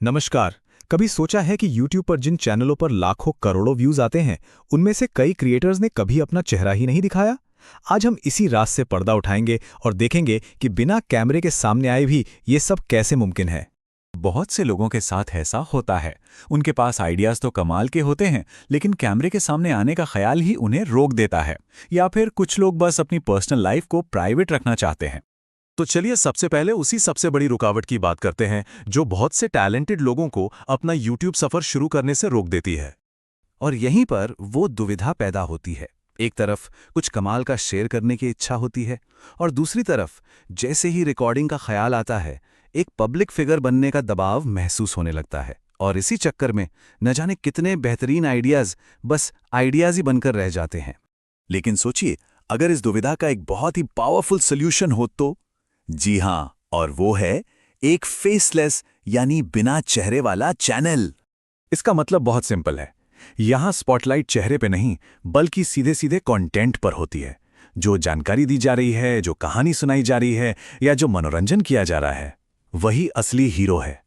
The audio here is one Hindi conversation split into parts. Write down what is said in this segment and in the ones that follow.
नमस्कार। कभी सोचा है कि YouTube पर जिन चैनलों पर लाखों करोड़ों व्यूज आते हैं, उनमें से कई क्रिएटर्स ने कभी अपना चेहरा ही नहीं दिखाया? आज हम इसी राज से पर्दा उठाएंगे और देखेंगे कि बिना कैमरे के सामने आए भी ये सब कैसे मुमकिन है। बहुत से लोगों के साथ ऐसा होता है। उनके पास आइडियाज तो कमाल के होते हैं, लेकिन कैमरे के सामने आने का ख्याल ही उन्हें रोक देता है। या फिर कुछ लोग बस अपनी पर्सनल लाइफ को प्राइवेट रखना चाहते हैं। तो चलिए सबसे पहले उसी सबसे बड़ी रुकावट की बात करते हैं जो बहुत से टैलेंटेड लोगों को अपना YouTube सफर शुरू करने से रोक देती है। और यहीं पर वो दुविधा पैदा होती है। एक तरफ कुछ कमाल का शेयर करने की इच्छा होती है और दूसरी तरफ जैसे ही रिकॉर्डिंग का ख्याल आता है, एक पब्लिक फिगर बनने का दबाव महसूस होने लगता है। और इसी चक्कर में न जाने कितने बेहतरीन आइडियाज बस आइडियाज ही बनकर रह जाते हैं। लेकिन सोचिए, अगर इस दुविधा का एक बहुत ही पावरफुल सोल्यूशन हो तो? जी हां, और वो है एक फेसलेस यानी बिना चेहरे वाला चैनल। इसका मतलब बहुत सिंपल है। यहाँ स्पॉटलाइट चेहरे पे नहीं, बल्कि सीधे सीधे कंटेंट पर होती है। जो जानकारी दी जा रही है, जो कहानी सुनाई जा रही है या जो मनोरंजन किया जा रहा है, वही असली हीरो है।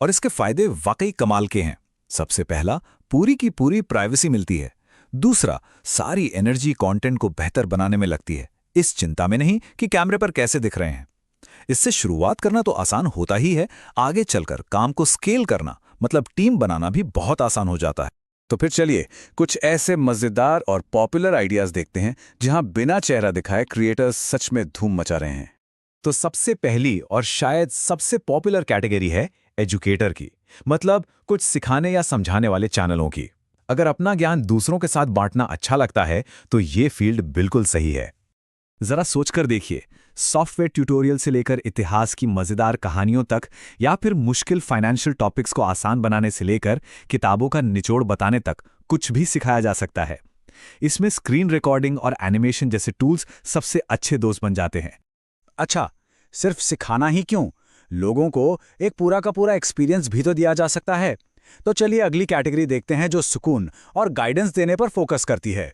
और इसके फायदे वाकई कमाल के हैं। सबसे पहला, पूरी की पूरी प्राइवेसी मिलती है। दूसरा, सारी एनर्जी कंटेंट को बेहतर बनाने में लगती है, इस चिंता में नहीं कि कैमरे पर कैसे दिख रहे हैं। इससे शुरुआत करना तो आसान होता ही है, आगे चलकर काम को स्केल करना मतलब टीम बनाना भी बहुत आसान हो जाता है। तो फिर चलिए कुछ ऐसे मजेदार और पॉपुलर आइडियाज देखते हैं जहां बिना चेहरा दिखाए क्रिएटर्स सच में धूम मचा रहे हैं। तो सबसे पहली और शायद सबसे पॉपुलर कैटेगरी है एजुकेटर की, मतलब कुछ सिखाने या समझाने वाले चैनलों की। अगर अपना ज्ञान दूसरों के साथ बांटना अच्छा लगता है तो ये फील्ड बिल्कुल सही है। जरा सोचकर देखिए, सॉफ्टवेयर ट्यूटोरियल से लेकर इतिहास की मजेदार कहानियों तक, या फिर मुश्किल फाइनेंशियल टॉपिक्स को आसान बनाने से लेकर किताबों का निचोड़ बताने तक कुछ भी सिखाया जा सकता है। इसमें स्क्रीन रिकॉर्डिंग और एनिमेशन जैसे टूल्स सबसे अच्छे दोस्त बन जाते हैं। अच्छा, सिर्फ सिखाना ही क्यों, लोगों को एक पूरा का पूरा एक्सपीरियंस भी तो दिया जा सकता है। तो चलिए अगली कैटेगरी देखते हैं जो सुकून और गाइडेंस देने पर फोकस करती है।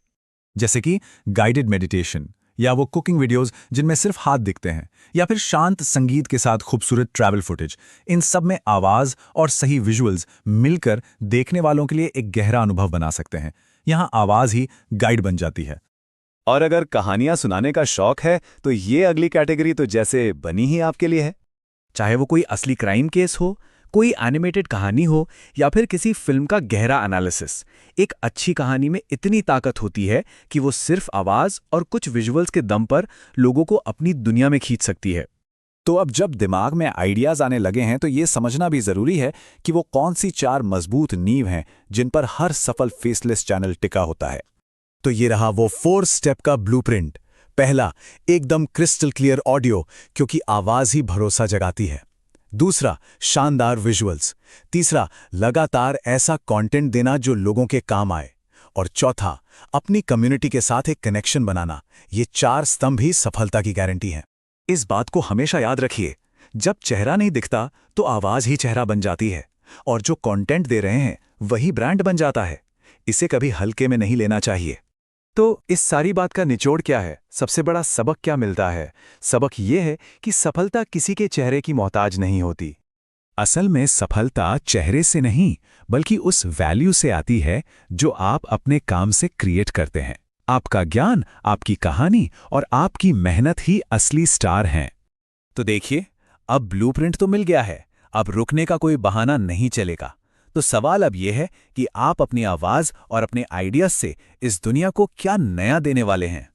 जैसे कि गाइडेड मेडिटेशन, या वो कुकिंग वीडियोस जिनमें सिर्फ हाथ दिखते हैं, या फिर शांत संगीत के साथ खूबसूरत ट्रैवल फुटेज। इन सब में आवाज और सही विजुअल्स मिलकर देखने वालों के लिए एक गहरा अनुभव बना सकते हैं। यहाँ आवाज ही गाइड बन जाती है। और अगर कहानियां सुनाने का शौक है तो ये अगली कैटेगरी तो जैसे बनी ही आपके लिए है। चाहे वो कोई असली क्राइम केस हो, कोई एनिमेटेड कहानी हो, या फिर किसी फिल्म का गहरा एनालिसिस, एक अच्छी कहानी में इतनी ताकत होती है कि वो सिर्फ आवाज और कुछ विजुअल्स के दम पर लोगों को अपनी दुनिया में खींच सकती है। तो अब जब दिमाग में आइडियाज आने लगे हैं तो ये समझना भी जरूरी है कि वो कौन सी 4 मजबूत नींव हैं जिन पर हर सफल फेसलेस चैनल टिका होता है। तो ये रहा वो 4 स्टेप का ब्लूप्रिंट। पहला, एकदम क्रिस्टल क्लियर ऑडियो, क्योंकि आवाज ही भरोसा जगाती है। दूसरा, शानदार विजुअल्स। तीसरा, लगातार ऐसा कंटेंट देना जो लोगों के काम आए। और चौथा, अपनी कम्युनिटी के साथ एक कनेक्शन बनाना। ये 4 स्तंभ ही सफलता की गारंटी हैं। इस बात को हमेशा याद रखिए, जब चेहरा नहीं दिखता तो आवाज ही चेहरा बन जाती है, और जो कंटेंट दे रहे हैं वही ब्रांड बन जाता है। इसे कभी हल्के में नहीं लेना चाहिए। तो इस सारी बात का निचोड़ क्या है? सबसे बड़ा सबक क्या मिलता है? सबक ये है कि सफलता किसी के चेहरे की मोहताज नहीं होती। असल में सफलता चेहरे से नहीं, बल्कि उस वैल्यू से आती है जो आप अपने काम से क्रिएट करते हैं। आपका ज्ञान, आपकी कहानी और आपकी मेहनत ही असली स्टार हैं। तो देखिए, अब ब्लूप्रिंट तो मिल गया है, अब रुकने का कोई बहाना नहीं चलेगा। तो सवाल अब यह है कि आप अपनी आवाज और अपने आइडियाज से इस दुनिया को क्या नया देने वाले हैं।